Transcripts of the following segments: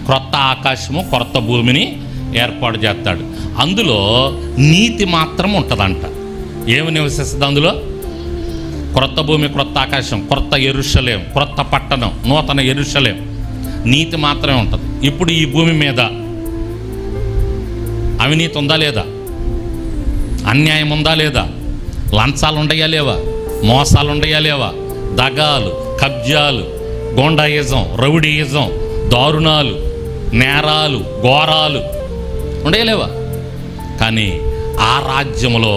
క్రొత్త ఆకాశము క్రొత్త భూమిని ఏర్పాటు చేస్తాడు. అందులో నీతి మాత్రం ఉంటుందంట. ఏమి నివసిస్తుంది అందులో? క్రొత్త భూమి, క్రొత్త ఆకాశం, క్రొత్త యెరూషలేం, క్రొత్త పట్టణం, నూతన యెరూషలేం. నీతి మాత్రమే ఉంటుంది. ఇప్పుడు ఈ భూమి మీద అవినీతి ఉందా లేదా? అన్యాయం ఉందా లేదా? లంచాలు ఉండయా లేవా? మోసాలు ఉండయా లేవా? దగాలు, కబ్జాలు, గోండాయిజం, రౌడీయిజం, దారుణాలు, నేరాలు, ఘోరాలు ఉండయా లేవా? కానీ ఆ రాజ్యంలో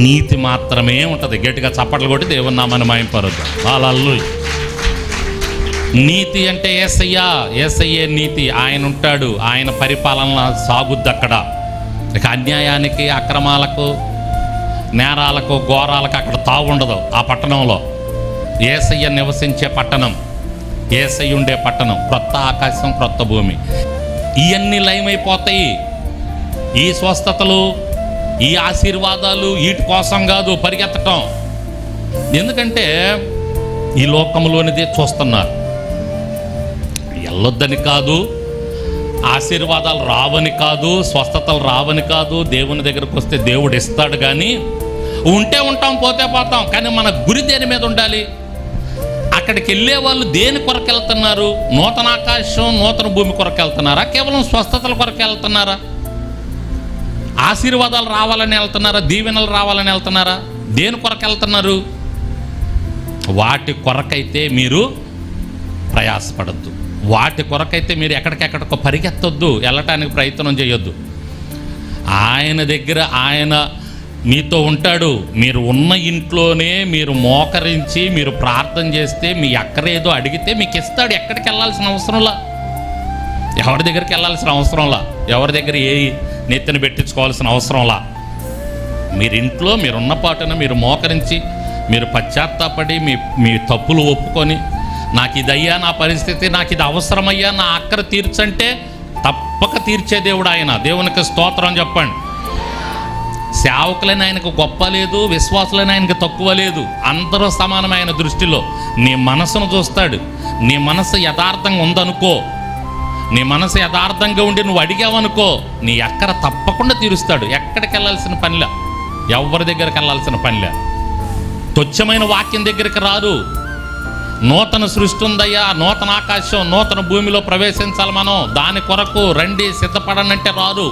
నీతి మాత్రమే ఉంటుంది. గట్టిగా చప్పట్లు కొట్టి దేవుని నామాన్ని మహింపరుద్దాం. వాళ్ళల్లు నీతి అంటే యేసయ్యే నీతి. ఆయన ఉంటాడు, ఆయన పరిపాలన సాగుద్ది అక్కడ. ఇక అన్యాయానికి, అక్రమాలకు, నేరాలకు, ఘోరాలకు అక్కడ తావు ఉండదు. ఆ పట్టణంలో యేసయ్య నివసించే పట్టణం, యేసయ్య ఉండే పట్టణం, క్రొత్త ఆకాశం, క్రొత్త భూమి. ఇవన్నీ లయమైపోతాయి. ఈ స్వస్థతలు, ఈ ఆశీర్వాదాలు వీటి కోసం కాదు పరిగెత్తటం. ఎందుకంటే ఈ లోకంలోనిదే చూస్తున్నారు. వెళ్ళొద్దని కాదు, ఆశీర్వాదాలు రావని కాదు, స్వస్థతలు రావని కాదు. దేవుని దగ్గరకు వస్తే దేవుడు ఇస్తాడు. కానీ ఉంటే ఉంటాం, పోతే పోతాం. కానీ మన గురి దేని మీద ఉండాలి? అక్కడికి వెళ్ళే వాళ్ళు దేని కొరకు వెళ్తున్నారు? నూతన ఆకాశం, నూతన భూమి కొరకు వెళ్తున్నారా? కేవలం స్వస్థతల కొరకు వెళ్తున్నారా? ఆశీర్వాదాలు రావాలని వెళ్తున్నారా? దీవెనలు రావాలని వెళ్తున్నారా? దేని కొరకు వెళ్తున్నారు? వాటి కొరకైతే మీరు ప్రయాసపడద్దు. వాటి కొరకైతే మీరు ఎక్కడికెక్కడికో పరిగెత్తొద్దు, వెళ్ళటానికి ప్రయత్నం చేయొద్దు. ఆయన దగ్గర ఆయన మీతో ఉంటాడు. మీరు ఉన్న ఇంట్లోనే మీరు మోకరించి మీరు ప్రార్థన చేస్తే, మీ అక్కరేదో అడిగితే మీకు ఇస్తాడు. ఎక్కడికి వెళ్ళాల్సిన అవసరంలా, ఎవరి దగ్గరికి వెళ్ళాల్సిన అవసరంలా, ఎవరి దగ్గర ఏ నెత్తిన పెట్టించుకోవాల్సిన అవసరంలా. మీరింట్లో మీరున్న పాటున మీరు మోకరించి, మీరు పశ్చాత్తాపడి, మీ తప్పులు ఒప్పుకొని, నాకు ఇది అయ్యా, నా పరిస్థితి, నాకు ఇది అవసరమయ్యా, నా అక్కర తీర్చంటే తప్పక తీర్చే దేవుడు ఆయన. దేవునికి స్తోత్రం చెప్పండి. సేవకులైన ఆయనకు గొప్ప లేదు, విశ్వాసులైన ఆయనకు తక్కువ లేదు. అందరూ సమానమైన దృష్టిలో. నీ మనసును చూస్తాడు. నీ మనసు యథార్థంగా ఉందనుకో, నీ మనసు యథార్థంగా ఉండి నువ్వు అడిగావనుకో, నీ అక్కర తప్పకుండా తీరుస్తాడు. ఎక్కడికి వెళ్ళాల్సిన పనిలే, ఎవరి దగ్గరికి వెళ్ళాల్సిన పనిలే. తుచ్చమైన వాక్యం దగ్గరికి రారు. నూతన సృష్టి ఉందయ్యా, నూతన ఆకాశం, నూతన భూమిలో ప్రవేశించాలి మనం, దాని కొరకు రండి సిద్ధపడనంటే రారు.